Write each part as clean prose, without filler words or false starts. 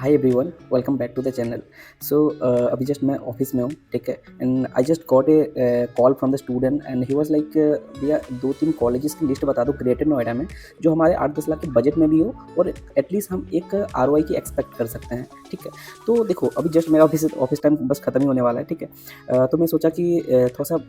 Hi everyone, welcome back to the channel. So अभी just मैं office में हूँ, ठीक है। And I just got a call from the student and he was like भैया 2-3 colleges की लिस्ट बता दो ग्रेटर नोएडा में जो हमारे 8-10 लाख के बजट में भी हो और एटलीस्ट हम एक आरओआई की एक्सपेक्ट कर सकते हैं, ठीक है। तो देखो अभी जस्ट मेरा ऑफिस टाइम बस खत्म ही होने वाला है, ठीक है। तो मैं सोचा कि थोड़ा सा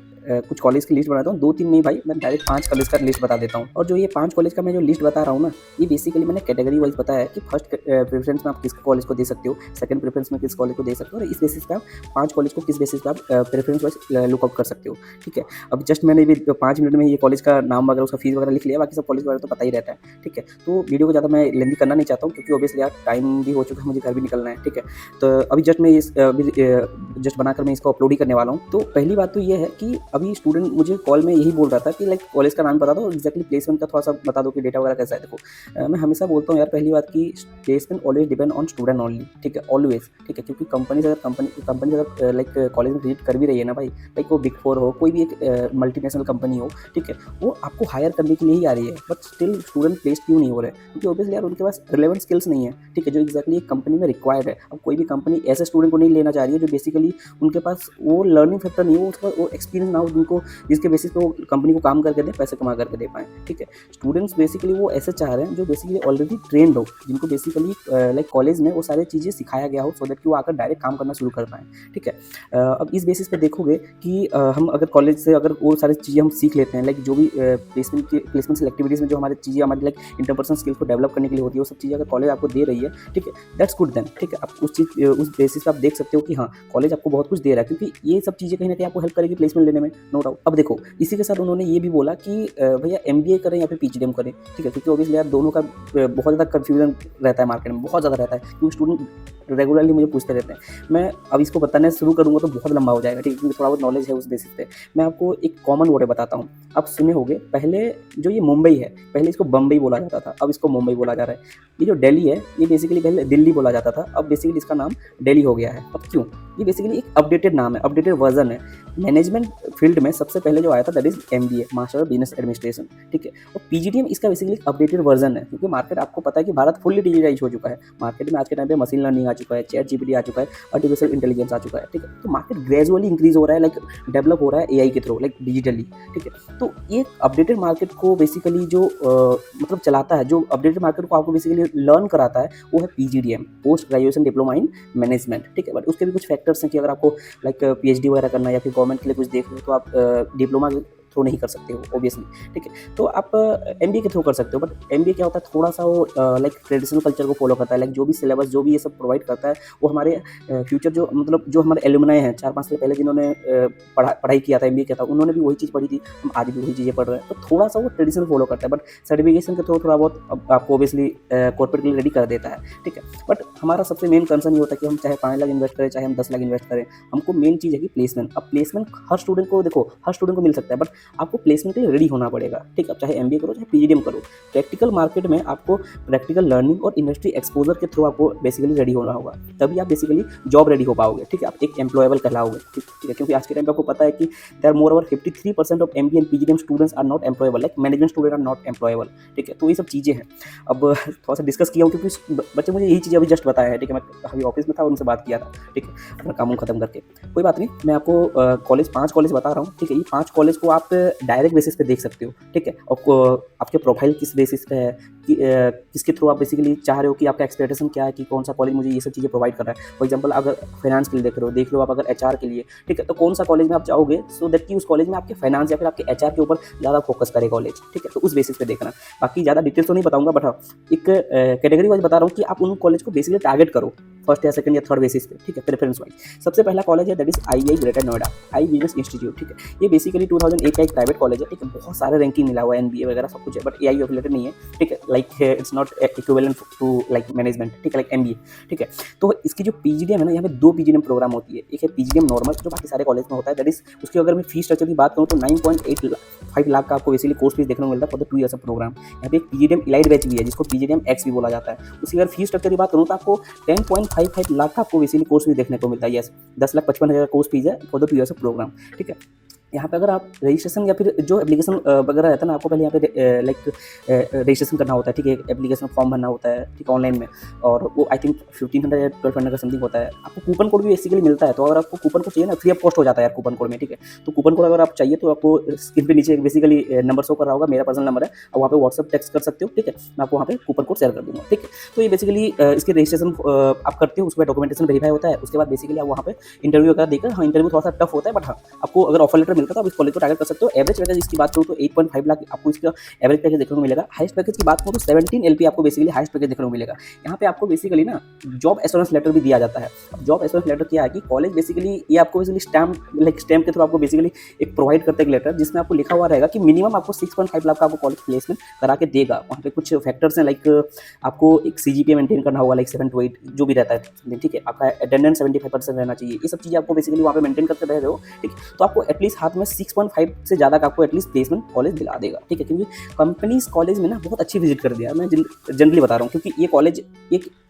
कुछ कॉलेज की लिस्ट बनाता हूँ, 2-3 नहीं भाई, मैं डायरेक्ट 5 कॉलेज का लिस्ट बता देता हूँ। और जो ये 5 कॉलेज का मैं जो लिस्ट बता रहा हूँ ना, ये बेसिकली मैंने कैटेगरी वाइज बताया है कि फर्स्ट प्रेफरेंस में आप किस कॉलेज को दे सकते हो, सेकंड प्रेफरेंस में किस कॉलेज को दे सकते हो, और इस बेसिस पे आप 5 कॉलेज को किस बेसिस पे आप प्रेफरेंस वाइज लुकआउट कर सकते हो, ठीक है। अब जस्ट मैंने भी 5 मिनट में ये कॉलेज का नाम वगैरह उसका फीस वगैरह लिख लिया, बाकी सब कॉलेज वगैरह तो पता ही रहता है, ठीक है। तो वीडियो को ज़्यादा मैं लेंदी करना नहीं चाहता हूँ क्योंकि ऑब्वियसली यार टाइम भी हो चुका है, मुझे घर भी निकलना है, ठीक है। तो अभी जस्ट मैं इस जस्ट बनाकर मैं इसको अपलोड ही करने वाला हूँ। तो पहली बात तो ये है कि अभी स्टूडेंट मुझे कॉल में यही बोल रहा था कि लाइक कॉलेज का नाम बता दो, एक्जैक्टली प्लेसमेंट का थोड़ा सा बता दो कि डेटा वगैरह कैसा है। देखो मैं हमेशा बोलता हूँ यार, पहली बात की placement always depend on student only, ठीक है, ऑलवेज, ठीक है। क्योंकि कंपनी अगर लाइक कॉलेज में विजिट कर भी रही है ना भाई, लाइक वो बिग फोर हो, कोई भी एक मल्टीनेशनल कंपनी हो, ठीक है, वो आपको हायर करने के लिए ही आ रही है, बट स्टिल स्टूडेंट प्लेस क्यों नहीं हो रहे? क्योंकि ऑब्वियसली यार उनके पास रिलेवेंट स्किल्स नहीं है, ठीक है, जो एक्जैक्टली एक कंपनी में रिक्वायर्ड है। अब कोई भी कंपनी ऐसे स्टूडेंट को नहीं लेना चाह रही है जो बेसिकली उनके पास वो लर्निंग फैक्टर नहीं हो, उसका वो एक्सपीरियंस ना हो जिनको जिसके बेसिस पे वो कंपनी को काम करके दे, पैसे कमा करके दे पाएँ, ठीक है। स्टूडेंट्स बेसिकली वो ऐसे चाह रहे हैं जो बेसिकली ऑलरेडी ट्रेंड हो, जिनको बेसिकली लाइक कॉलेज में वो सारी चीज़ें सिखाया गया हो, सो दैट कि वो आकर डायरेक्ट काम करना शुरू कर पाएँ, ठीक है। अब इस बेसिस पे देखोगे कि हम अगर कॉलेज से अगर वो सारी चीज़ें हम सीख लेते हैं, लाइक जो भी प्लेसमेंट एक्टिविटीज़ में जो हमारी चीज़ें हमारी लाइक इंटरपर्सनल स्किल्स को डेवलप करने के लिए होती है, वो सब चीज़ें अगर कॉलेज आपको दे रही है, ठीक है, दैट्स गुड देन, ठीक है। आप उस बेसिस पे आप देख सकते हो कि हाँ, कॉलेज आपको बहुत कुछ दे रहा है, क्योंकि ये सब चीज़ें कहीं ना कहीं आपको हेल्प करेगी प्लेसमेंट लेने में, नो डाउट। अब देखो इसी के साथ उन्होंने ये भी बोला कि भैया एमबीए करें या फिर पीजीडीएम करें, ठीक है, क्योंकि ऑब्वियसली यार दोनों का बहुत ज़्यादा कंफ्यूजन रहता है मार्केट में, बहुत ज़्यादा रहता है, क्योंकि स्टूडेंट रेगुलरली मुझे पूछते रहते हैं। मैं अब इसको बताने शुरू करूँगा तो बहुत लंबा हो जाएगा, ठीक है, क्योंकि थोड़ा बहुत नॉलेज है उस बेसिस पे। मैं आपको एक कॉमन वर्ड बताता हूँ, आप सुने होंगे, पहले जो ये मुंबई है, पहले इसको बम्बई बोला जाता था, अब इसको मुंबई बोला जा रहा है। ये जो दिल्ली है, ये बेसिकली पहले दिल्ली बोला जाता था, अब बेसिकली इसका नाम दिल्ली हो गया है। अब क्यों? ये बेसिकली एक अपडेटेड नाम है, अपडेटेड वर्जन है। मैनेजमेंट फील्ड में सबसे पहले जो आया था that is MBA, master of business administration, ठीक है। और पीजीडीएम इसका बेसिकली अपडेटेड वर्जन है, क्योंकि मार्केट आपको पता है कि भारत फुल्ली डिजिटाइज हो चुका है। मार्केट में आज के टाइम पे मशीन लर्निंग आ चुका है, चैट जीपीटी आ चुका है, आर्टिफिशियल इंटेलिजेंस आ चुका है, ठीक है। तो मार्केट ग्रेजुअली इंक्रीज हो रहा है, लाइक डेवलप हो रहा है एआई के थ्रू, लाइक डिजिटली, ठीक है। तो ये अपडेटेड मार्केट को बेसिकली जो मतलब चलाता है, जो अपडेटेड मार्केट को आपको बेसिकली लर्न कराता है, वो है PGDM, post graduation diploma in management, ठीक है। बट उसके भी कुछ फैक्टर्स हैं कि अगर आपको लाइक पीएचडी वगैरह करना है या फिर गवर्नमेंट के लिए कुछ देख रहे हो तो आप डिप्लोमा के थ्रू नहीं कर सकते हो ऑब्वियसली, ठीक है। तो आप एमबीए के थ्रू कर सकते हो, बट एमबीए क्या होता है, थोड़ा सा वो लाइक ट्रेडिशनल कल्चर को फॉलो करता है, लाइक जो भी सिलेबस जो भी ये सब प्रोवाइड करता है वो हमारे फ्यूचर जो मतलब जो हमारे एलुमनाई हैं 4-5 साल पहले जिन्होंने पढ़ाई किया था, एमबीए किया था, उन्होंने भी वही चीज़ पढ़ी थी, हम आज भी वही चीज़ें पढ़ रहे हैं। तो थोड़ा सा वो ट्रेडिशनल फॉलो करता है, बट सर्टिफिकेशन के थ्रू थोड़ा बहुत आपको ऑब्वियसली कॉर्पोरेट के लिए रेडी कर देता है, ठीक है। बट हमारा सबसे मेन कंसर्न ये होता है कि हम चाहे 5 लाख इन्वेस्ट करें, चाहे हम 10 लाख इन्वेस्ट करें, हमको मेन चीज़ है कि प्लेसमेंट। अब प्लेसमेंट हर स्टूडेंट को देखो, हर स्टूडेंट को मिल सकता है, बट आपको प्लेसमेंट के लिए रेडी होना पड़ेगा, ठीक है। अब चाहे एमबीए करो चाहे पीजीडीएम करो, प्रैक्टिकल मार्केट में आपको प्रैक्टिकल लर्निंग और इंडस्ट्री एक्सपोजर के थ्रू आपको बेसिकली रेडी होना होगा, तभी आप बेसिकली जॉब रेडी हो पाओगे, ठीक है, आप एक एम्प्लॉयबल कहलाओगे, ठीक है। क्योंकि आज के टाइम पे आपको पता है कि there are more over 53% of MBA and PGDM students are not employable, like management student are not employable, ठीक है। तो ये सब चीज़ें हैं। अब थोड़ा सा डिस्कस किया हूँ क्योंकि बच्चे मुझे यही चीज़ें अभी जस्ट बताया है, ठीक है। मैं अभी ऑफिस में था, उनसे बात किया था, ठीक है, अपना काम खत्म करके। कोई बात नहीं, मैं आपको कॉलेज 5 कॉलेज बता रहा हूँ, ठीक है। ये 5 कॉलेज को आप डायरेक्ट बेसिस पे देख सकते हो, ठीक है। और आपके प्रोफाइल किस बेसिस पे है कि किसके थ्रू आप बेसिकली चाह रहे हो कि आपका एक्सपेक्टेशन क्या है कि कौन सा कॉलेज मुझे ये सब चीज़ें प्रोवाइड कर रहा है। फॉर एग्जांपल अगर फाइनेंस के लिए देख लो आप, अगर एचआर के लिए, ठीक है, तो कौन सा कॉलेज में आप जाओगे सो दैट कि उस कॉलेज में आपके फाइनेंस या फिर आपके एचआर के ऊपर ज़्यादा फोकस करे कॉलेज, ठीक है। तो उस बेसिस पे देखना। बाकी ज़्यादा डिटेल्स तो नहीं बताऊंगा, बट हाँ एक कैटेगरी वाइज बता रहा हूँ कि आप उन कॉलेज को बेसिकली टारगेट करो, फर्स्ट या सेकंड या थर्ड बेसिस पे, ठीक है, प्रेफरेंस वाइज। सबसे पहला कॉलेज है that is II greater Noida, I business institute, ठीक है। ये बेसिकली 2008 का एक प्राइवेट कॉलेज है, ठीक है। बहुत सारे रैंकिंग मिला हुआ है, एनबीए वगैरह सब कुछ है, बट एआई एफिलिएटेड नहीं है, ठीक है। Like it's not equivalent to like management, ठीक है, लाइक एमबीए, ठीक है। तो इसकी जो पीजीडीएम है ना, यहाँ पे 2 पीजीडीएम प्रोग्राम होती है। एक है पीजीडीएम नॉर्मल जो बाकी सारे कॉलेज में होता है, दैट इज उसकी अगर मैं फीस स्ट्रक्चर की बात करूँ तो 9.85 लाख का आपको बेसिकली कोर्स फीस देखने को मिलता है for the 2 years of programme. यहाँ पे एक पीजीडीएम इलाइट बैच भी है जिसको पीजीडीएम एक्स भी बोला जाता है। उसकी अगर फीस स्ट्रक्चर की बात करूँ तो आपको 10.55 लाख का आपको बेसिकली कोर्स फीस देखने को मिलता है। यस, 10,55,000 कोर्स फीस है for the 2 years of programme, ठीक है। यहाँ पे अगर आप रजिस्ट्रेशन या फिर जो एप्लीकेशन वगैरह रहता है ना, आपको पहले यहाँ पे लाइक रजिस्ट्रेशन करना होता है, ठीक है, एप्लीकेशन फॉर्म भरना होता है, ठीक है, ऑनलाइन में, और वो आई थिंक 1500 या 1200 का समथिंग होता है। आपको कूपन कोड भी बेसिकली मिलता है, तो अगर आपको कूपन कोड चाहिए ना, फ्री ऑफ कॉस्ट हो जाता है यार कूपन कोड में, ठीक है। तो कूपन कोड अगर आप चाहिए तो आपको स्क्रीन पे नीचे बेसिकली नंबर शो कर रहा होगा, मेरा पर्सनल नंबर है, और वहाँ पे व्हाट्सअप टेक्स्ट कर सकते हो, ठीक है, मैं आपको वहाँ पे कूपन कोड शेयर कर दूँगा, ठीक है। तो ये बेसिकली इसकी रजिस्ट्रेशन आप करते हो, उसके बाद डॉक्यूमेंटेशन वेरीफाई होता है, उसके बाद बेसिकली आप वहाँ पे इंटरव्यू वगैरह देकर, हाँ इंटरव्यू थोड़ा सा टफ होता है, बट हाँ आपको अगर ऑफर लेटर मिलता है तो आप इस कॉलेज को टारगेट कर सकते हो। एवरेज पैकेज इसकी बात करूँ तो 8.5 लाख आपको इसका एवरेज पैकेज देखने को मिलेगा। हाईएस्ट पैकेज की बात करूँ तो 17 एलपी आपको बेसिकली हाईएस्ट पैकेज देखने को मिलेगा। यहाँ पे आपको बेसिकली ना जॉब एश्योरेंस लेटर भी दिया जाता है। जॉब एश्योरेंस लेटर क्या है कि कॉलेज बेसिकली ये आपको बेसिकली स्टैम्प के थ्रू आपको बेसिकली एक प्रोवाइड करते हैं लेटर, जिसमें आपको लिखा हुआ रहेगा कि मिनिमम आपको 6.5 लाख का आपको कॉलेज प्लेसमेंट करा के देगा। वहाँ पे कुछ फैक्टर्स हैं, लाइक आपको एक सीजीपीए मेंटेन करना होगा, लाइक 7 to 8 जो भी रहता है, ठीक है, आपका अटेंडेंस 75% रहना चाहिए। ये सब चीज़ें आपको बेसिकली वहाँ पे मेंटेन करते रह रहे हो, ठीक है, तो आपको एटलीस्ट हाथ में 6.5 से ज़्यादा का आपको एटलीस्ट प्लेसमेंट कॉलेज दिला देगा, ठीक है। क्योंकि कंपनीज कॉलेज में ना बहुत अच्छी विजिट कर दिया, मैं जनरली बता रहा हूँ, क्योंकि ये कॉलेज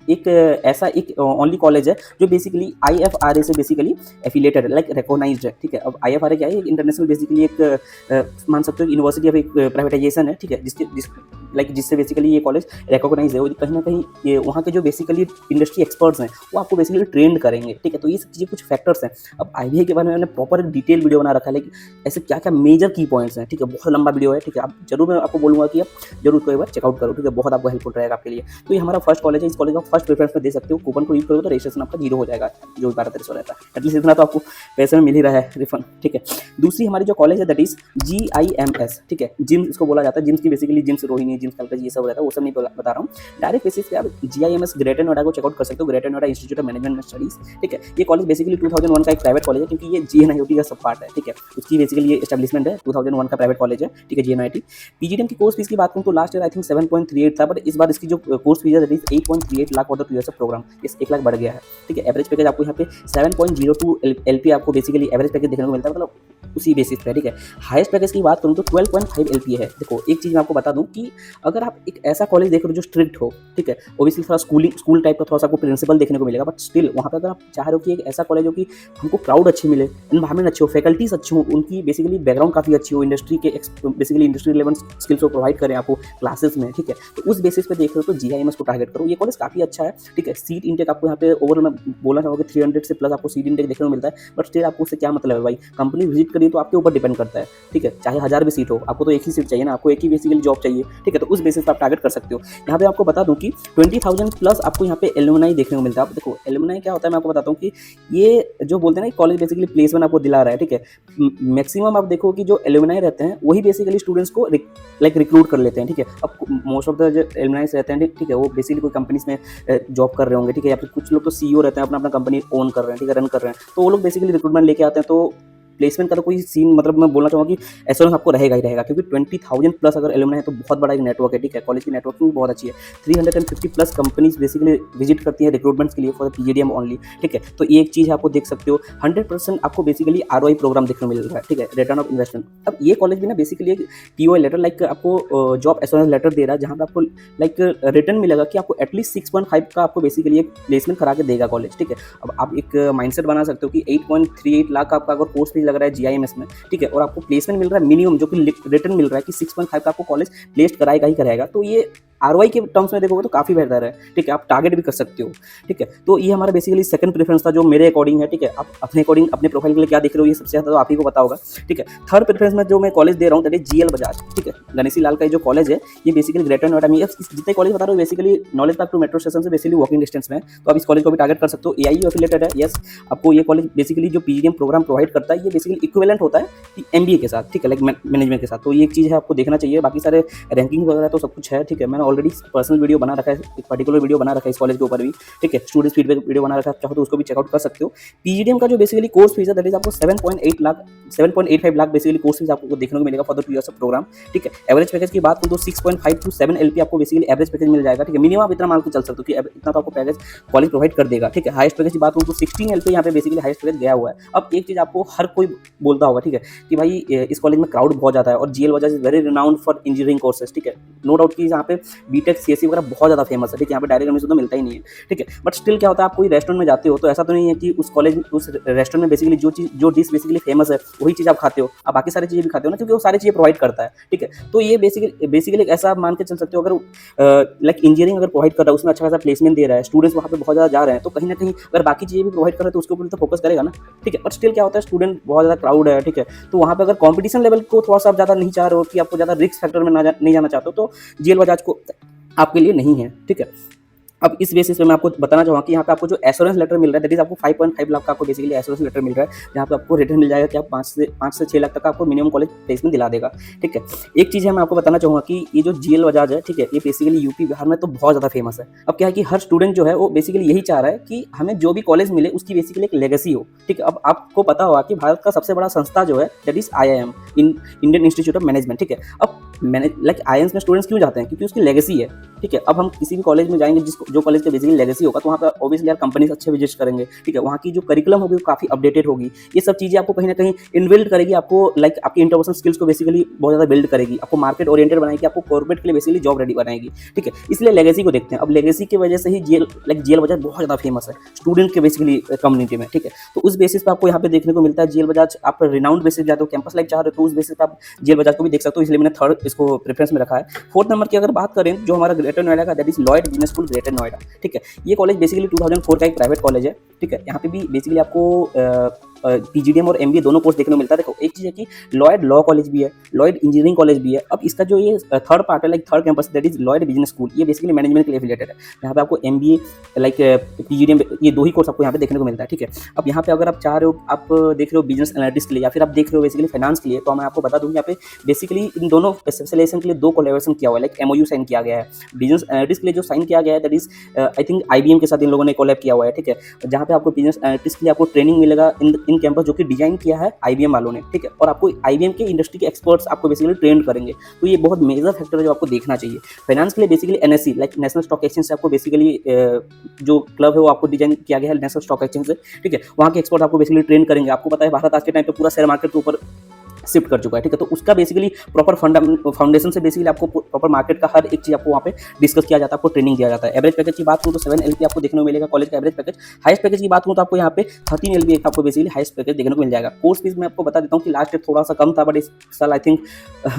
एक ऐसा एक ओनली कॉलेज है जो बेसिकली IFRA से बेसिकली एफिलेटेड है, लाइक रिकॉग्नाइज्ड है, ठीक है। अब IFRA क्या है, एक इंटरनेशनल बेसिकली एक मान सकते हो यूनिवर्सिटी ऑफ एक प्राइवेटाइजेशन है, ठीक है, जिससे बेसिकली ये कॉलेज रिकॉग्नाइज है। और कहीं ना कहीं ये वहाँ के जो बेसिकली इंडस्ट्री एक्सपर्ट्स हैं वो आपको बेसिकली ट्रेंड करेंगे, ठीक है। तो ये सब चीज़ें कुछ फैक्टर्स हैं। अब IBA के बारे में मैंने प्रॉपर डिटेल वीडियो बना रखा है, लाइक ऐसे क्या क्या मेजर की पॉइंट्स हैं, ठीक है, बहुत लंबा वीडियो है, ठीक है। आप जरूर, मैं आपको बोलूँगा कि आप जरूर उसको एक बार चेकआउट करो, ठीक है, बहुत आपको हेल्पफुल रहेगा आपके लिए। तो ये हमारा फर्स्ट कॉलेज है, इस कॉलेज का फर्स्ट प्रेफरेंस में दे सकते हो। कूपन को यूज करोगे तो रजिस्ट्रेशन आपका 0 हो जाएगा, जो 12-1300 रहता है, एटलीस्ट इतना तो आपको पैसे में मिल ही रहा है रिफंड, ठीक है। दूसरी हमारी जो कॉलेज है दैट इज GIMS, ठीक है, जिम्स इसको बोला जाता है। जिम्स की बेसिकली जिम्स रोहिणी, जिम्स कलकज, ये सब रहता है, वो सब नहीं बता रहा हूँ। डायरेक्ट बेसिस पे आप GIMS ग्रेटर नोएडा को चेकआउट कर सकते हो, greater Noida institute of management and studies, ठीक है। ये कॉलेज बेसिकली 2001 का एक प्राइवेट कॉलेज है, क्योंकि ये GNIOT का सब पार्ट है, ठीक है। उसकी बेसिकली ये एस्टेब्लिशमेंट है, 2001 का प्राइवेट कॉलेज है, ठीक है, GNIOT। PGDM की कोर्स फीस की बात करूँ तो लास्ट ईयर आई थिंक 7.38 था, बट इस बार इसकी जो कोर्स फीस है that is 8.38 lakh for the 2 years of programme, इस 1 लाख बढ़ गया है, ठीक है। एवरेज पैकेज आपको यहाँ पे 7.02 LP आपको बेसिकली एवरेज पैकेज देखने को मिलता है, मतलब उसी बेसिस पे, ठीक है। हाईएस्ट पैकेज की बात करूँ तो 12.5 LP है। देखो एक चीज़ मैं आपको बता दूँ कि अगर आप एक ऐसा कॉलेज देख रहे हो जो स्ट्रिक्ट हो, ठीक है, ओबियसली थोड़ा स्कूल टाइप का थोड़ा सा आपको प्रिंसिपल देखने को मिलेगा, बट स्टिल वहाँ पर अगर आप चाह रहे हो कि एक ऐसा कॉलेज हो कि हमको क्राउड अच्छी मिले, एनवायरमेंट अच्छी हो, फैकल्टीज अच्छी हो, उनकी बेसिकली बैकग्राउंड काफ़ी अच्छी हो, इंडस्ट्री के बेसिकली इंडस्ट्री रिलेवेंट स्किल्स को प्रोवाइड करें आपको क्लासेस में, ठीक है, तो उस बेसिस पे देख रहे हो तो GIMS को टारगेट करो। ये कॉलेज काफ़ी अच्छा है, ठीक है। सीट इंटेक आपको यहाँ पे ओवरऑल मैं बोलना चाहूँगा 300 से प्लस आपको सीट इंटेक देखने को मिलता है, बट स्टिल आपको उससे क्या मतलब है भाई, कंपनी विजिट करिए तो आपके ऊपर डिपेंड करता है, ठीक है। चाहे 1000 भी सीट हो, आपको तो एक ही सीट चाहिए ना, आपको एक ही बेसिकली जॉब चाहिए, ठीक है, तो उस बेसिस पर आप टारगेट कर सकते हो। यहाँ पे आपको बता दूं कि 20,000 प्लस आपको यहाँ पे एलुमनाई देखने को मिलता है। आप देखो एलुमनाई क्या होता है, मैं आपको बताता हूँ कि ये जो बोलते हैं ना कॉलेज बेसिकली प्लेसमेंट आपको दिला रहा है, ठीक है। मैक्सिमम आप देखो कि जो एलुमनाई रहते हैं वही बेसिकली स्टूडेंट्स को लाइक रिक्रूट कर लेते हैं, ठीक है। अब मोस्ट ऑफ द जो एलुमनाइज रहते हैं, ठीक है, वो बेसिकली कोई कंपनीज में जॉब कर रहे होंगे, ठीक है, या फिर कुछ लोग तो CEO रहते हैं, अपना कंपनी ओन कर रहे हैं, ठीक है, रन कर रहे हैं, तो वो लोग बेसिकली रिक्रूटमेंट लेके आते हैं। तो प्लेसमेंट का तो कोई सीन, मतलब मैं बोलना चाहूँगा कि एश्योरेंस आपको रहेगा ही रहेगा, क्योंकि 20,000 प्लस अगर एलुमनाई है तो बहुत बड़ा एक नेटवर्क है, ठीक है। कॉलेज की नेटवर्किंग भी बहुत अच्छी है। 350 प्लस कंपनीज बेसिकली विजिट करती है रिक्रूटमेंट्स के लिए फॉर द PGDM ओनली, ठीक है। तो ये एक चीज़ है, आपको देख सकते हो 100% आपको बेसिकली ROI प्रोग्राम देखने को मिल रहा है, ठीक है, रिटर्न ऑफ इन्वेस्टमेंट। अब ये कॉलेज भी ना बेसिकली एक POI लेटर, लाइक आपको जॉब एश्योरेंस लेटर दे रहा है, जहाँ पे आपको लाइक रिटर्न मिलेगा कि आपको एटलीस्ट 6.5 का आपको बेसिकली एक प्लेसमेंट करा के देगा कॉलेज, ठीक है। अब आप एक माइंडसेट बना सकते हो कि 8.38 लाख का आपका अगर कोर्स फीस लग रहा है GIMS में, ठीक है, और आपको प्लेसमेंट मिल रहा है मिनिमम, जो कि रिटर्न मिल रहा है कि 6.5 का आपको कॉलेज प्लेस कराएगा ही कराएगा, तो ये ROI के टर्म्स में देखोगे तो काफ़ी बेहतर है, ठीक है। आप टारगेट भी कर सकते हो, ठीक है। तो ये हमारा बेसिकली सेकंड प्रेफरेंस था जो मेरे अकॉर्डिंग है, ठीक है। आप अपने अकॉर्डिंग अपने प्रोफाइल के लिए क्या देख रहे हो ये सबसे ज़्यादा तो आप ही को पता होगा, ठीक है। थर्ड प्रेफरेंस में जो मैं कॉलेज दे रहा हूँ दैट इज GL बजाज, ठीक है। गणेशी लाल का जो कॉलेज है ये बेसिकली ग्रेटर नोएडा में, जितने कॉलेज बता रहा हूँ basically knowledge park to metro station से बेसिकली वॉकिंग डिस्टेंस में, तो आप इस कॉलेज को भी टारगेट कर सकते हो। AIU एफिलेटेड है, यस। आपको ये कॉलेज बेसिकली जो PGDM प्रोग्राम प्रोवाइड करता है ये बेसिकली इक्विवेलेंट होता है MBA के साथ, ठीक है, लाइक मैनेजमेंट के साथ। तो ये एक चीज़ है, आपको देखना चाहिए। बाकी सारे रैंकिंग वगैरह तो सब कुछ है, ठीक है। मैंने ऑलरेडी पर्सनल वीडियो बना रखा है, एक पर्टिकुलर वीडियो बना रखा है इस कॉलेज के ऊपर भी, ठीक है। स्टूडेंट्स फीडबैक वीडियो बना रखा है, चाहो तो उसको भी चेकआउट कर सकते हो। PGDM का जो बेसिकली कोर्स फीस है दैट इज आपको 7.85 लाख बेसिकली कोर्स फीस आपको देखने को मिलेगा for the 2 years of programme, ठीक है। एवरेज पैकेज की बात करूँ तो 6.5 to 7 LP आपको बेसिकली एवरेज पैकेज मिल जाएगा, ठीक है। मिनिमम आप इतना मान के चल सकते हो कि इतना तो आपको पैकेज कॉलेज प्रोवाइड कर देगा, ठीक है। हाईएस्ट पैकेज की बात करूँ तो 16 LP यहाँ पे बेसिकली हाईएस्ट पैकेज गया हुआ है। अब एक चीज़ आपको हर कोई बोलता होगा, ठीक है, कि भाई इस कॉलेज में क्राउड बहुत ज़्यादा है और GL Bajaj is very renowned for engineering courses, ठीक है, नो डाउट कि यहाँ पे बीटेक सीएससी वगैरह बहुत ज़्यादा फेमस है, ठीक है, यहाँ पे डायरेक्ट एडमिशन तो मिलता ही नहीं है, ठीक है, बट स्टिल क्या होता है, आप कोई रेस्टोरेंट में जाते हो तो ऐसा तो नहीं है कि उस कॉलेज उस रेस्टोरेंट में बेसिकली जो डिश बेसिकली फेमस है वही चीज़ आप खाते हो, आप बाकी सारी चीज़ें भी खाते हो ना, क्योंकि वो सारी चीज़ें प्रोवाइड करता है, ठीक है। तो ये बेसिकली ऐसा आप मान के चल सकते हो, अगर लाइक इंजीनियरिंग अगर प्रोवाइड कर रहा है, उसमें अच्छा खासा प्लेसमेंट दे रहा है, स्टूडेंट्स वहाँ पे बहुत ज़्यादा जा रहे हैं, तो कहीं ना कहीं अगर बाकी चीज़ें भी प्रोवाइड कर रहे हैं तो उसके ऊपर तो फोकस करेगा ना, ठीक है। बट स्टिल क्या होता है, स्टूडेंट बहुत ज़्यादा क्राउड है, ठीक है, तो वहाँ पे अगर कॉम्पिटिशन लेवल को थोड़ा सा आप ज़्यादा नहीं चाह रहे हो कि आपको ज़्यादा रिस्क फैक्टर में नहीं जाना चाहते हो, तो जीएल बजाज को आपके लिए नहीं है, ठीक है। अब इस बेसिस पे मैं आपको बताना चाहूँगा कि यहाँ पे आपको जो एश्योरेंस लेटर मिल रहा है, दैट इज आपको 5.5 लाख का आपको बेसिकली एश्योरेंस लेटर मिल रहा है, जहाँ पे आपको रिटर्न मिल जाएगा कि आप 5 से 6 लाख तक का आपको मिनिमम कॉलेज प्लेसमेंट दिला देगा, ठीक है। एक चीज़ है मैं आपको बताना चाहूँगा कि ये जो जीएल बजाज है, ठीक है, ये बेसिकली यूपी बिहार में तो बहुत ज़्यादा फेमस है। अब क्या है कि हर स्टूडेंट जो है वो बेसिकली यही चाह रहा है कि हमें जो भी कॉलेज मिले उसकी बेसिकली एक लेगेसी हो, ठीक है। अब आपको पता होगा कि भारत का सबसे बड़ा संस्था जो है that is IIM, Indian institute of management, ठीक है। अब लाइक IIMs में स्टूडेंट्स क्यों जाते हैं, क्योंकि उसकी लेगेसी है, ठीक है। अब हम किसी भी कॉलेज में जाएंगे जो कॉलेज का बेसिकली लेगेसी होगा, तो वहाँ पर ऑब्वियसली यार कंपनीज अच्छे विजिट करेंगे, ठीक है, वहाँ की जो करिकुलम होगी वो काफ़ी अपडेटेड होगी, ये सब चीज़ें आपको कहीं ना कहीं इनबिल्ड करेगी, आपको लाइक आपकी इंटरपर्सनल स्किल्स को बेसिकली बहुत ज़्यादा बिल्ड करेगी, आपको मार्केट ओरिएंटेड बनाएगी, आपको कॉर्पोरेट के लिए बेसिकली जॉब रेडी बनाएगी, ठीक है। इसलिए लेगेसी को देखते हैं। अब लेगेसी की वजह से ही जीएल बजाज बहुत ज़्यादा फेमस है स्टूडेंट के बेसिकली कम्युनिटी में, ठीक है। तो उस बेसिस पर आपको यहाँ पे देखने को मिलता है जीएल बजाज, आप रिनाउंड बेसिस जाते हो, कैंपस लाइफ चाह रहे हो तो उस बेसिस पर आप जीएल बजाज को भी देख सकते हो, इसलिए मैंने थर्ड इसको प्रेफरेंस में रखा है। फोर्थ नंबर की अगर बात करें जो हमारा ग्रेटर नोएडा का, that is Lloyd business school greater Noida, ठीक है। ये कॉलेज बेसिकली 2004 का एक प्राइवेट कॉलेज है, ठीक है। यहाँ पे भी बेसिकली आपको पीजीडीएम और एमबीए दोनों कोर्स देखने को मिलता है। देखो एक चीज़ है कि लॉयड लॉ कॉलेज भी है, लॉयड इंजीनियरिंग कॉलेज भी है। अब इसका जो ये थर्ड पार्ट है, like third campus, that is Lloyd business school, ये बेसिकली मैनेजमेंट के लिए एफिलिएटेड है। यहाँ पे आपको एमबीए लाइक पीजीडीएम ये दो ही कोर्स आपको यहाँ पे देखने को मिलता है, ठीक है। अब यहाँ पे अगर आप चाह रहे हो, आप देख रहे हो बिजनेस एनालिटिक्स के लिए या फिर आप देख रहे हो बेसिकली फाइनेंस के लिए, तो मैं आपको बता दूँ यहाँ पे बेसिकली इन दोनों स्पेशलाइजेशन के लिए 2 कोलैबोरेशन किया हुआ है, लाइक एमओयू साइन किया गया है। बिजनेस एनालिटिक्स के लिए जो साइन किया गया है that is I think IBM के साथ इन लोगों ने कोलैब किया हुआ है, ठीक है, जहाँ पे आपको बिजनेस एनालिटिक्स के लिए आपको ट्रेनिंग मिलेगा इन कैंपस, जो कि डिजाइन किया है IBM वालों ने, ठीक है। और आपको IBM के इंडस्ट्री के एक्सपर्ट्स आपको बेसिकली ट्रेन करेंगे, तो ये बहुत मेजर फैक्टर है जो आपको देखना चाहिए। फाइनेंस के लिए basically NSE like national stock exchange से आपको बेसिकली जो क्लब है वो आपको डिजाइन किया गया है नेशनल स्टॉक एक्सचेंज से, ठीक है। वहाँ के एक्सपर्ट आपको बेसिकली ट्रेन करेंगे। आपको पता है भारत आज के टाइम पे पूरा शेयर मार्केट के ऊपर शिफ्ट कर चुका है, ठीक है। तो उसका बेसिकली प्रॉपर फाउंडेशन से बेसिकली आपको प्रॉपर मार्केट का हर एक चीज़ आपको वहाँ पे डिस्कस किया जाता है, आपको ट्रेनिंग दिया जाता है। एवरेज पैकेज की बात करूँ तो 7 LPA आपको देखने को मिलेगा कॉलेज का एवरेज पैकेज। हाईएस्ट पैकेज की बात करूँ तो आपको यहाँ पे 13 LPA का आपको बेसिकली हाईएस्ट पैकेज देखने को मिल जाएगा। कोर्स फीस मैं आपको बता देता हूँ कि लास्ट ईयर थोड़ा सा कम था, बट इस साल आई थिंक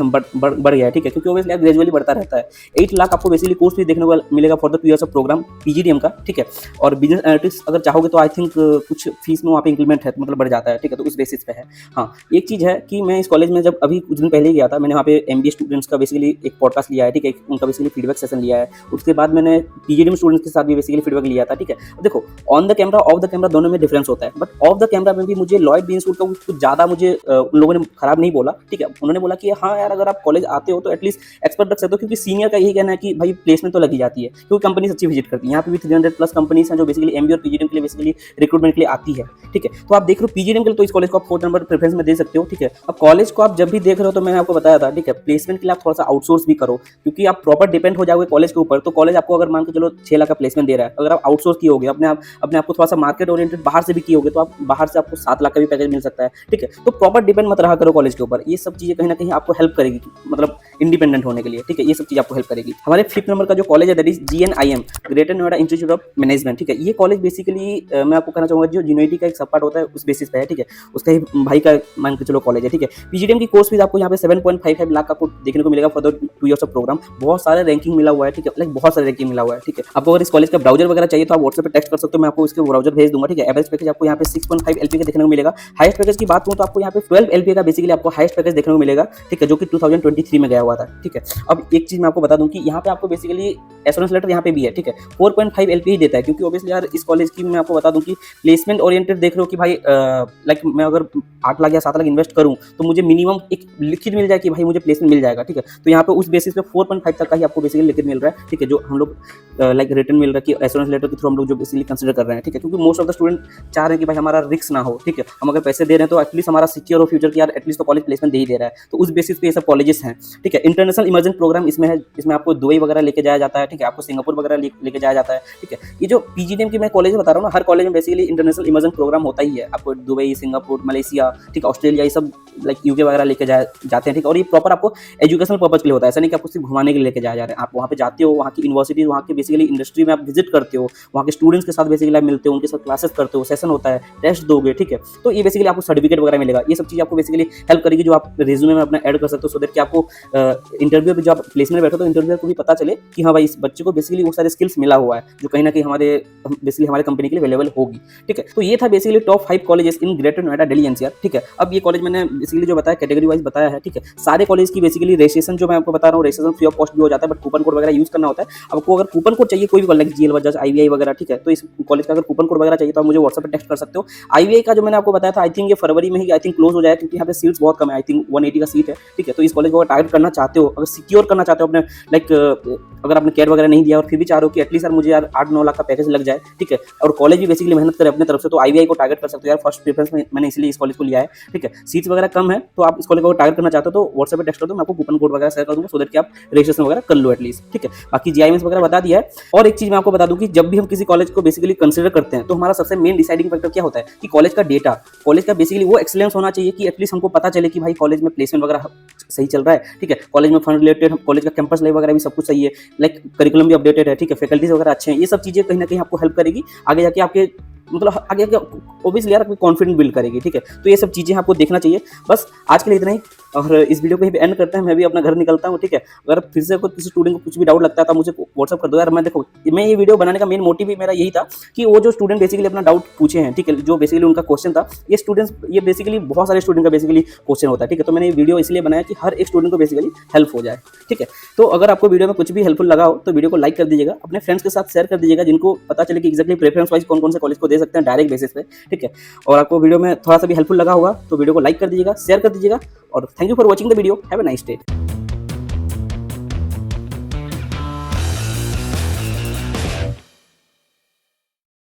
बढ़ गया है, ठीक है, क्योंकि ऑब्वियसली ग्रेजुअली बढ़ता रहता है। 8 लाख आपको बेसिकली कोर्स फीस देखने को मिलेगा for the 2 years of programme PGDM का, ठीक है। और बिजनेस एनालिटिक्स अगर चाहोगे तो आई थिंक कुछ फीस में वहाँ पे इंक्रीमेंट है, मतलब बढ़ जाता है, ठीक है। तो उस बेसिस पे है। हाँ, एक चीज़ है कि मैं इस कॉलेज में जब अभी कुछ दिन पहले ही गया था, मैंने वहाँ पे MBA स्टूडेंट्स का बेसिकली एक पॉडकास्ट लिया है, ठीक है, उनका बेसिकली फीडबैक सेशन लिया है। उसके बाद मैंने PGDM स्टूडेंट्स के साथ भी बेसिकली फीडबैक लिया था, ठीक है। देखो on the camera off the camera दोनों में डिफरेंस होता है, बट ऑफ द कैमरा में भी मुझे लॉयड बिजनेस स्कूल का कुछ ज़्यादा मुझे उन लोगों ने खराब नहीं बोला, ठीक है। उन्होंने बोला कि हाँ यार, अगर आप कॉलेज आते हो तो एटलीस्ट एक्सपर्ट रख सकते हो, क्योंकि सीनियर का यही कहना है कि भाई प्लेसमेंट तो लगी जाती है, क्योंकि कंपनीज अच्छी विजिट करती है। यहाँ पे भी 300+ कंपनीज हैं जो बेसिकली MBA और PGDM के लिए बेसिकली रिक्रूटमेंट के लिए आती है, ठीक है। तो आप देख रहे हो PGDM के लिए तो इस कॉलेज को आप 4th नंबर प्रेफरेंस में दे सकते हो, ठीक है। अब कॉलेज को आप जब भी देख रहे हो तो मैंने आपको बताया था, ठीक है, प्लेसमेंट के लिए आप थोड़ा सा आउटसोर्स भी करो, क्योंकि आप प्रॉपर डिपेंड हो जाओगे कॉलेज के ऊपर। तो कॉलेज आपको अगर मान के चलो 6 लाख का प्लेसमेंट दे रहा है, अगर आप आउटसोर्स किए होगे अपने आप को थोड़ा सा मार्केट ओरिएंटेड बाहर से भी किए होगे, तो आप बाहर से आपको 7 लाख का भी पैकेज मिल सकता है, ठीक है। तो प्रॉपर डिपेंड मत रहा करो कॉलेज के ऊपर। ये सब चीज़ें कहीं ना कहीं आपको हेल्प करेगी, मतलब इंडिपेंडेंट होने के लिए, ठीक है। ये सब चीज़ आपको हेल्प करेगी। हमारे 5th नंबर का जो कॉलेज है that is GNIM, greater Noida institute of management, ठीक है। ये कॉलेज बेसिकली मैं आपको कहना चाहूँगा जो यूनिवर्सिटी का एक सब पार्ट होता है उस बेसिस पे है, ठीक है। उसका ही भाई का मान के चलो कॉलेज है, ठीक है। PGDM की कोर्स फीस आपको यहाँ पे 7.55 लाख आपको देखने को मिलेगा for the 2 years of programme. बहुत सारे रैंकिंग मिला हुआ है, ठीक है, लाइक बहुत सारे रैंकिंग मिला हुआ है, ठीक है। आपको अगर इस कॉलेज का ब्राउजर वगैरह चाहिए तो आप व्हाट्सएप पे टेक्स्ट कर सकते हो, मैं आपको इसके ब्राउजर भेज दूंगा, ठीक है। एवरेज पैकेज आपको यहाँ पे 6.5 LPA का देखने को मिलेगा। हाईएस्ट पैकेज की बात करूँ तो आपको यहाँ पे 12 LPA का बेसिकली आपको हाईएस्ट पैकेज देखने को मिलेगा, ठीक है, जो कि 2023 में गया हुआ था, ठीक है। अब एक चीज मैं आपको बता दूं कि यहाँ पे आपको बेसिकली एश्योरेंस लेटर यहाँ पे भी है, ठीक है, 4.5 LPA ही देता है, क्योंकि ऑब्वियसली यार इस कॉलेज की मैं आपको बता दूं कि प्लेसमेंट ओरिएंटेड देख रहे हो कि भाई लाइक मैं अगर 8 लाख या 7 लाख इन्वेस्ट करूँ तो तो मुझे मिनिमम एक लिखित मिल जाए कि भाई मुझे प्लेसमेंट मिल जाएगा, ठीक है। तो यहाँ पे उस बेसिस पे 4.5 तक का ही आपको बेसिकली लिखित मिल रहा है, ठीक है, जो हम लोग लाइक रिटर्न मिल रहा है कि एश्योरेंस लेटर के थ्रू हम लोग जो बेसिकली कंसिडर कर रहे हैं, ठीक है। क्योंकि मोस्ट ऑफ द स्टूडेंट चाह रहे हैं कि भाई हमारा रिस्क ना हो, ठीक है। हम अगर पैसे दे रहे हैं तो एटलीस्ट हमारा सिक्योर हो फ्यूचर, कि यार एटलीस्ट तो कॉलेज प्लेसमेंट दे ही दे रहा है। तो उस बेसिस पे ये सब कॉलेजेस हैं, ठीक है। इंटरनेशनल इमर्जन प्रोग्राम इसमें है, इसमें आपको दुबई वगैरह लेके जाया जाता है, ठीक है, आपको सिंगापुर वगैरह लेके जाया जाता है, ठीक है। ये जो पीजीडीएम की मैं कॉलेज बता रहा हूँ ना, हर कॉलेज में बेसिकली इंटरनेशनल इमर्जन प्रोग्राम होता ही है। आपको दुबई, सिंगापुर, मलेशिया, ठीक है, ऑस्ट्रेलिया, ये सब लाइक यूके वगैरह लेके जाते हैं, ठीक है। और ये प्रॉपर आपको एजुकेशनल पर्पज के लिए होता है, ऐसा नहीं कि आपको सिर्फ घुमाने के लिए लेके जाया जा रहा है। आप वहाँ पे जाते हो, वहाँ की यूनिवर्सिटीज, वहाँ के बेसिकली इंडस्ट्री में आप विजिट करते हो, वहाँ के स्टूडेंट्स के साथ बेसिकली आप मिलते हो, उनके साथ क्लासेस करते हो, सेशन होता है, टेस्ट दोगे, ठीक है। तो ये बेसिकली आपको सर्टिफिकेट वगैरह मिलेगा। ये सब चीज़ आपको बेसिकली हेल्प करेगी, जो आप रिज्यूमे में अपना ऐड कर सकते हो, सो दैट कि आपको इंटरव्यू पे जो आप प्लेसमेंट बैठो तो इंटरव्यू को भी पता चले कि हाँ भाई इस बच्चे को बेसिकली वो सारे स्किल्स मिला हुआ है जो कहीं ना कहीं बेसिकली हमारे कंपनी के लिए अवेलेबल होगी, ठीक है। तो ये था basically top 5 colleges in greater Noida Delhi NCR, ठीक है। अब ये कॉलेज मैंने बेसिकली जो बताया कैटेगरी वाइज बताया है, ठीक है। सारे कॉलेज की बेसिकली रजिस्ट्रेशन जो मैं आपको बता रहा हूँ, रजिस्ट्रेशन फ्री ऑफ कॉस्ट भी हो जाता है, बट कूपन कोड वगैरह यूज करना होता है। आपको अगर कूपन कोड चाहिए कोई भी लाइक जीएल वजह आईवीआई वगैरह, ठीक है, तो इस कॉलेज का अगर कूपन कोड वगैरह चाहिए तो आप मुझे व्हाट्सएप पे टेक्स्ट कर सकते हो। आईवीआई का जो मैंने आपको बताया था, आई थिंक ये फरवरी में ही आई थिंक क्लोज हो जाएगा, क्योंकि यहाँ पे सीट्स बहुत कम है, आई थिंक 180 का सीट है, ठीक है। तो इस कॉलेज को अगर टारगेट करना चाहते हो, अगर सिक्योर करना चाहते हो अपने लाइक अगर आपने कैट वगैरह नहीं दिया और फिर भी चाह रहे हो कि एटलीस्ट यार मुझे यार 8-9 लाख का पैकेज लग जाए, ठीक है, और कॉलेज भी बेसिकली मेहनत करे अपने तरफ से, तो आईवीआई को टारगेट कर सकते हो यार। फर्स्ट प्रेफरेंस में मैंने इसलिए इस कॉलेज को लिया है, ठीक है। सीट्स वगैरह कम है तो आप इस कॉलेज को टारगेट करना चाहते हो तो व्हाट्सएप पे टेक्स्ट कर दो, मैं आपको कूपन कोड वगैरह शेयर कर दूंगा, सो दैट कि आप रजिस्ट्रेशन वगैरह कर लो एटलीस्ट, ठीक है। बाकी जीआईएमएस वगैरह बता दिया है। और एक चीज मैं आपको बता दूं कि जब भी हम किसी कॉलेज को बेसिकली कंसीडर करते हैं तो हमारा सबसे मेन डिसाइडिंग फैक्टर क्या होता है कि कॉलेज का डेटा, कॉलेज का बेसिकली वो एक्सीलेंस होना चाहिए कि एटलीस्ट हमको पता चले कि भाई कॉलेज में प्लेसमेंट वगैरह सही चल रहा है, ठीक है। कॉलेज में फंड रिलेटेड, कॉलेज का कैंपस लाइफ वगैरह भी सब कुछ सही है, लाइक करिकुलम भी अपडेटेड है, ठीक है, फैकल्टीज वगैरह अच्छे हैं। ये सब चीजें कहीं ना कहीं आपको हेल्प करेगी आगे जाके, आपके मतलब आगे ऑब्वियसली यार आपको कॉन्फिडेंस बिल्ड करेगी, ठीक है। तो ये सब चीज़ें आपको देखना चाहिए। बस आज के लिए इतना ही, और इस वीडियो को यहीं पे एंड करते हैं। मैं भी अपना घर निकलता हूँ, ठीक है। अगर फिर से कोई किसी स्टूडेंट को कुछ भी डाउट लगता है तो मुझे व्हाट्सअप कर दो यार। मैं देखो, मैं ये वीडियो बनाने का मेन मोटिव भी मेरा यही था कि वो जो स्टूडेंट बेसिकली अपना डाउट पूछे हैं, ठीक है, जो बेसिकली उनका क्वेश्चन था, ये स्टूडेंट्स, ये बेसिकली बहुत सारे स्टूडेंट का बेसिकली क्वेश्चन होता है, ठीक है। तो मैंने ये वीडियो इसलिए बनाया कि हर एक स्टूडेंट को बेसिकली हेल्प हो जाए, ठीक है। तो अगर आपको वीडियो में कुछ भी हेल्पफुल लगा हो तो वीडियो को लाइक कर दीजिएगा, अपने फ्रेंड्स के साथ शेयर कर दीजिएगा, जिनको पता चले कि एक्जैक्टली प्रेफरेंस वाइज कौन कौन से कॉलेज को दे सकते हैं डायरेक्ट बेसिस पे, ठीक है। और आपको वीडियो में थोड़ा सा भी हेल्पफुल लगा होगा तो वीडियो को लाइक कर दीजिएगा, शेयर कर दीजिएगा, और thank you for watching the video. Have a nice day.